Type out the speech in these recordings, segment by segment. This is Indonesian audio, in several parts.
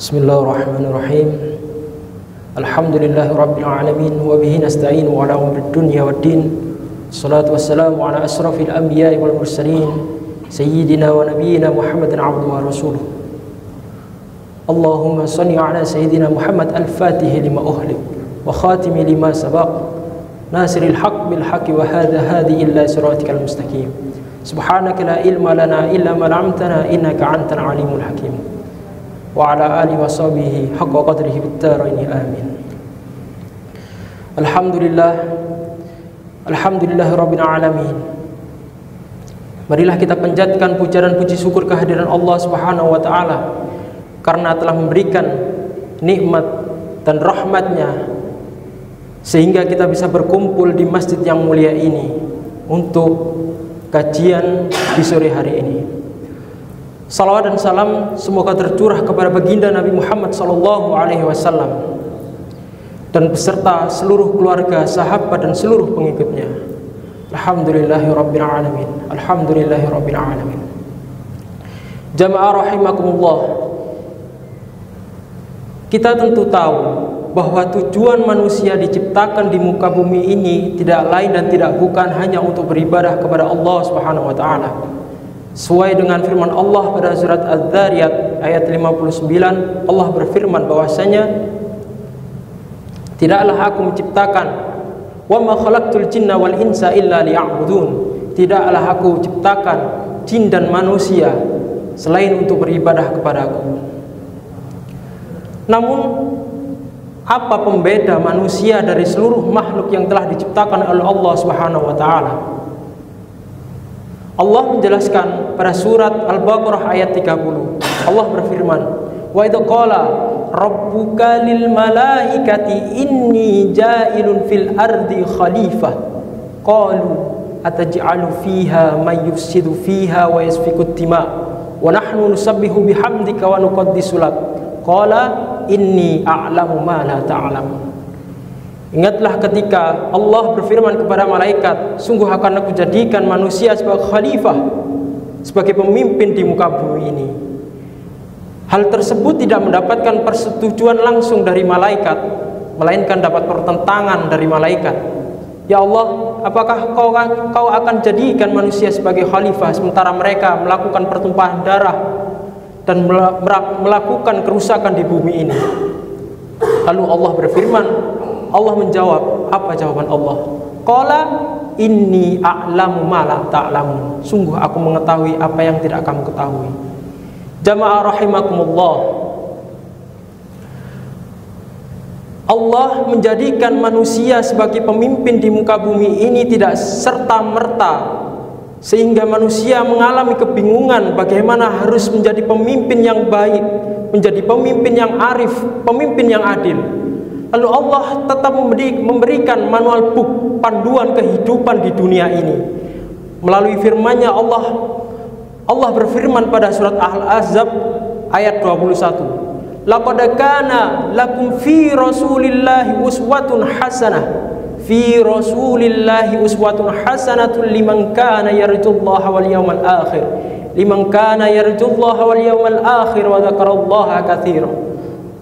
Bismillahirrahmanirrahim. Alhamdulillahi rabbil alamin wa bihi nasta'in wa ala umrid dunya waddin. Salatu wassalamu ala asrafil anbiya'i wal mursalin sayyidina wa nabiyyina Muhammadin abduhu wa rasuluh. Allahumma salli ala sayyidina Muhammad al-Fatih lima uhlik wa khatimi lima sabaq nasiril haqq bil haqqi wa hadha hadi illa siratikal mustaqim. Subhanaka la ilma lana illa ma 'allamtana innaka antal alimul hakim. Wa ala alihi wa sahbihi haqqa qadrihi bittaraini amin. Alhamdulillah rabbil alamin. Marilah kita panjatkan puja dan puji syukur kehadiran Allah Subhanahu wa taala karena telah memberikan nikmat dan rahmatnya sehingga kita bisa berkumpul di masjid yang mulia ini untuk kajian di sore hari ini. Salawat dan salam semoga tercurah kepada baginda Nabi Muhammad SAW dan beserta seluruh keluarga, sahabat dan seluruh pengikutnya. Alhamdulillahirabbil alamin. Alhamdulillahirabbil alamin. Jamaah rahimakumullah. Kita tentu tahu bahwa tujuan manusia diciptakan di muka bumi ini tidak lain dan tidak bukan hanya untuk beribadah kepada Allah Subhanahu wa taala. Sesuai dengan firman Allah pada surat Az-Zariyat ayat 59, Allah berfirman bahwasanya tidaklah aku menciptakan wa ma khalaqtul jinna wal insa illa liya'budun. Tidaklah aku ciptakan jin dan manusia selain untuk beribadah kepadaku. Namun apa pembeda manusia dari seluruh makhluk yang telah diciptakan oleh Allah Subhanahu wa taala? Allah menjelaskan pada surat Al-Baqarah ayat 30. Allah berfirman, "Wa idza qala rabbuka lil malaikati inni ja'ilun fil ardi khalifah qalu ataj'alu fiha may yufsidu fiha wa yasfiku ad-dima wa nahnu nusabbihu bihamdika wa nuqaddisu lak qala inni a'lamu ma la ta'lamun." Ingatlah ketika Allah berfirman kepada malaikat, sungguh akan aku jadikan manusia sebagai khalifah, sebagai pemimpin di muka bumi ini. Hal tersebut tidak mendapatkan persetujuan langsung dari malaikat, melainkan dapat pertentangan dari malaikat. Ya Allah, apakah kau akan jadikan manusia sebagai khalifah sementara mereka melakukan pertumpahan darah dan melakukan kerusakan di bumi ini? Lalu Allah berfirman, Allah menjawab, apa jawaban Allah? Qala inni a'lamu ma la ta'lamun. Sungguh aku mengetahui apa yang tidak kamu ketahui. Jamaah rahimakumullah. Allah menjadikan manusia sebagai pemimpin di muka bumi ini tidak serta-merta sehingga manusia mengalami kebingungan bagaimana harus menjadi pemimpin yang baik, menjadi pemimpin yang arif, pemimpin yang adil. Lalu Allah tetap memberikan manual book, panduan kehidupan di dunia ini. Melalui firman-Nya Allah berfirman pada surat Al-Ahzab ayat 21. Laqad kana lakum fi Rasulillahi uswatun hasanah. Fi Rasulillahi uswatun hasanatun liman kana yarjullaha wal yawmal akhir. Liman kana yarjullaha wal yawmal akhir wa dzakarallaha katsiran.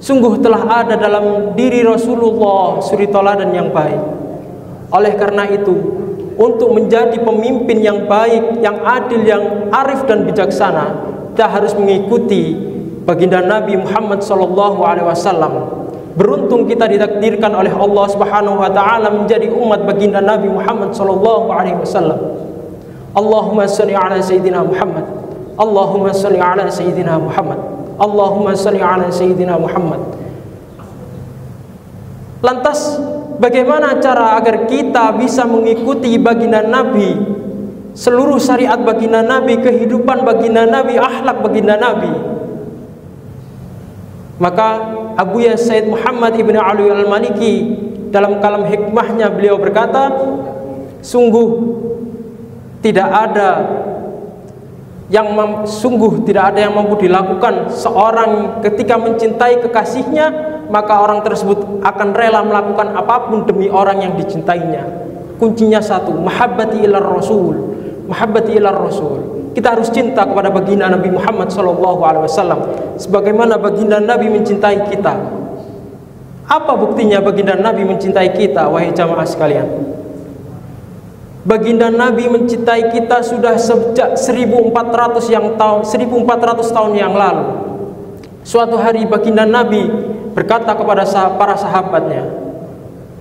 Sungguh telah ada dalam diri Rasulullah suri teladan yang baik. Oleh karena itu, untuk menjadi pemimpin yang baik, yang adil, yang arif dan bijaksana, kita harus mengikuti baginda Nabi Muhammad SAW. Beruntung kita ditakdirkan oleh Allah Subhanahu wa taala menjadi umat baginda Nabi Muhammad SAW. Allahumma shalli ala sayyidina Muhammad. Allahumma shalli ala sayyidina Muhammad. Allahumma shalli ala sayyidina Muhammad. Lantas bagaimana cara agar kita bisa mengikuti baginda Nabi, seluruh syariat baginda Nabi, kehidupan baginda Nabi, akhlak baginda Nabi? Maka Abuya Sayyid Muhammad ibn Ali al-Maliki dalam kalam hikmahnya beliau berkata, sungguh tidak ada yang mampu dilakukan seorang ketika mencintai kekasihnya, maka orang tersebut akan rela melakukan apapun demi orang yang dicintainya. Kuncinya satu, mahabbati ilar rasul, mahabbati ilar rasul. Kita harus cinta kepada baginda Nabi Muhammad SAW, sebagaimana baginda Nabi mencintai kita. Apa buktinya baginda Nabi mencintai kita, wahai jamaah sekalian? Baginda Nabi mencintai kita sudah sejak 1400 tahun yang lalu. Suatu hari baginda Nabi berkata kepada para sahabatnya,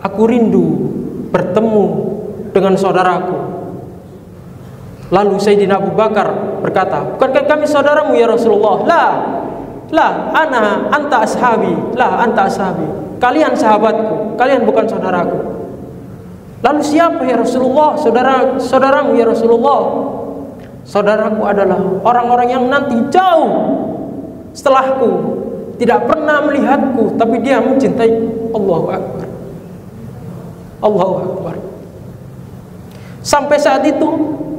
"Aku rindu bertemu dengan saudaraku." Lalu Sayyidina Abu Bakar berkata, "Bukankah kami saudaramu ya Rasulullah?" Anta ashabi. Kalian sahabatku, kalian bukan saudaraku." Lalu siapa ya Rasulullah saudaramu ya Rasulullah? Saudaraku adalah orang-orang yang nanti jauh setelahku, tidak pernah melihatku, tapi dia mencintai. Allahu Akbar. Allahu Akbar. Sampai saat itu,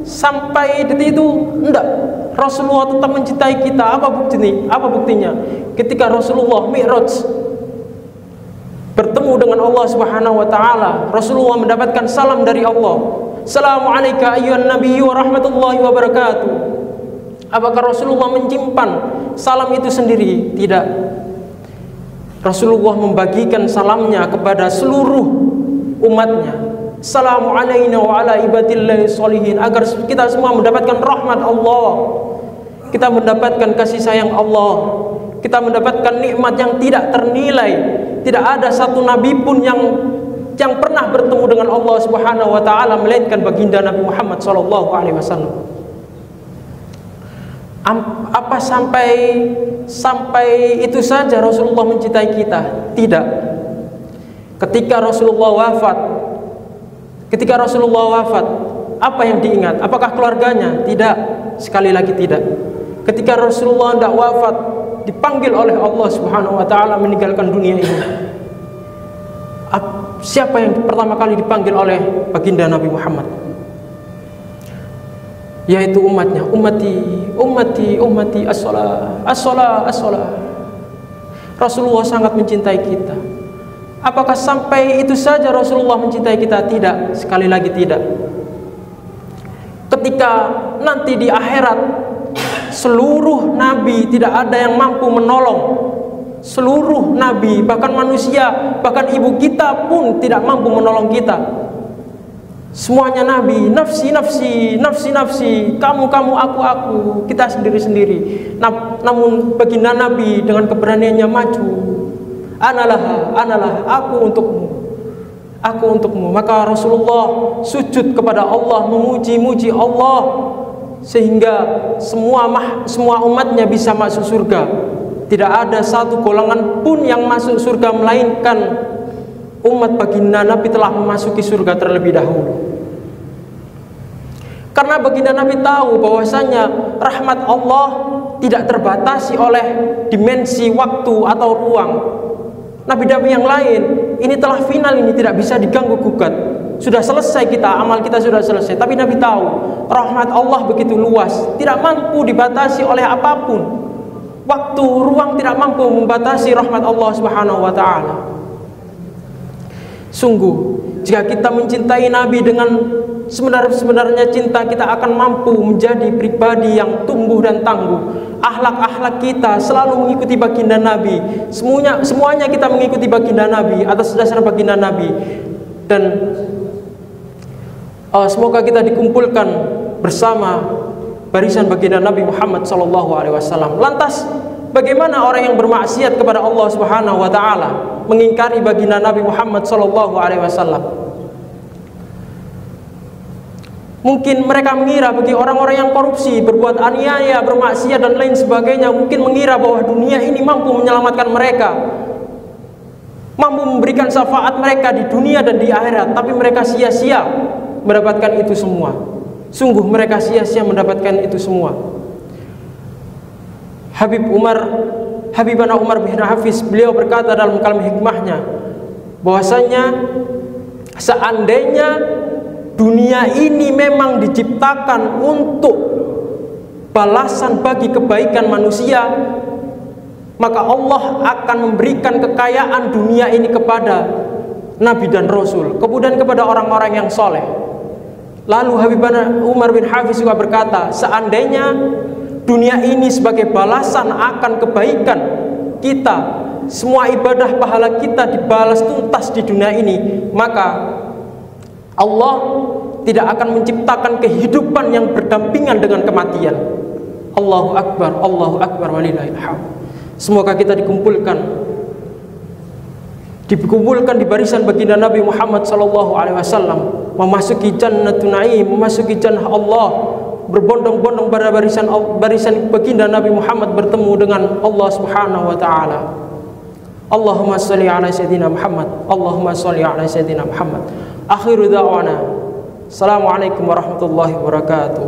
sampai detik itu, enggak, Rasulullah tetap mencintai kita. Apa buktinya? Ketika Rasulullah Mi'raj bertemu dengan Allah Subhanahu wa taala, Rasulullah mendapatkan salam dari Allah. "Assalamualaikum ayyuhan nabiyyu wa rahmatullahi wa barakatuh." Apakah Rasulullah menyimpan salam itu sendiri? Tidak. Rasulullah membagikan salamnya kepada seluruh umatnya. "Assalamu alayna wa ala ibadillahi sholihin," agar kita semua mendapatkan rahmat Allah, kita mendapatkan kasih sayang Allah, kita mendapatkan nikmat yang tidak ternilai. Tidak ada satu nabi pun yang pernah bertemu dengan Allah Subhanahu wa taala melainkan baginda Nabi Muhammad sallallahu alaihi wasallam. Apa sampai itu saja Rasulullah mencintai kita? Tidak. Ketika Rasulullah wafat, apa yang diingat? Apakah keluarganya? Tidak, sekali lagi tidak. Ketika Rasulullah tidak wafat, dipanggil oleh Allah Subhanahu wa taala meninggalkan dunia ini. Siapa yang pertama kali dipanggil oleh baginda Nabi Muhammad? Yaitu umatnya. Ummati as-salah. Rasulullah sangat mencintai kita. Apakah sampai itu saja Rasulullah mencintai kita? Tidak, sekali lagi tidak. Ketika nanti di akhirat, seluruh nabi tidak ada yang mampu menolong. Seluruh nabi, bahkan manusia, bahkan ibu kita pun tidak mampu menolong kita. Semuanya nabi, nafsi, kamu, aku, kita sendiri. Namun baginda Nabi dengan keberaniannya maju. Analah, aku untukmu. Maka Rasulullah sujud kepada Allah, memuji Allah, sehingga semua umatnya bisa masuk surga. Tidak ada satu golongan pun yang masuk surga melainkan umat baginda Nabi telah memasuki surga terlebih dahulu. Karena baginda Nabi tahu bahwasanya rahmat Allah tidak terbatasi oleh dimensi waktu atau ruang. Nabi-nabi yang lain ini telah final, ini tidak bisa diganggu gugat. Sudah selesai amal kita sudah selesai. Tapi Nabi tahu rahmat Allah begitu luas, tidak mampu dibatasi oleh apapun. Waktu, ruang tidak mampu membatasi rahmat Allah Subhanahu wa taala. Sungguh, jika kita mencintai Nabi dengan sebenarnya cinta, kita akan mampu menjadi pribadi yang tumbuh dan tangguh. Akhlak kita selalu mengikuti baginda Nabi. Semuanya kita mengikuti baginda Nabi, atas dasar baginda Nabi. Dan semoga kita dikumpulkan bersama barisan baginda Nabi Muhammad SAW. Lantas bagaimana orang yang bermaksiat kepada Allah Subhanahu wa taala, mengingkari baginda Nabi Muhammad SAW? Mungkin mereka mengira, bagi orang-orang yang korupsi, berbuat aniaya, bermaksiat dan lain sebagainya, mungkin mengira bahwa dunia ini mampu menyelamatkan mereka, mampu memberikan syafaat mereka di dunia dan di akhirat. Tapi mereka sia-sia mendapatkan itu semua. Sungguh mereka sia-sia mendapatkan itu semua. Habibana Umar bin Hafiz, beliau berkata dalam kalam hikmahnya bahwasanya seandainya dunia ini memang diciptakan untuk balasan bagi kebaikan manusia, maka Allah akan memberikan kekayaan dunia ini kepada Nabi dan Rasul, kemudian kepada orang-orang yang soleh. Lalu Habibana Umar bin Hafiz juga berkata, seandainya dunia ini sebagai balasan akan kebaikan kita, semua ibadah pahala kita dibalas tuntas di dunia ini, maka Allah tidak akan menciptakan kehidupan yang berdampingan dengan kematian. Allahu Akbar, Allahu Akbar, walillahil hamd. Semoga kita dikumpulkan di barisan baginda Nabi Muhammad SAW, memasuki jannatun na'im, memasuki jannah Allah, berbondong-bondong pada barisan baginda Nabi Muhammad, bertemu dengan Allah Subhanahu wa taala. Allahumma shalli ala sayyidina Muhammad, Allahumma shalli ala sayyidina Muhammad. Akhiru da'wana, assalamualaikum warahmatullahi wabarakatuh.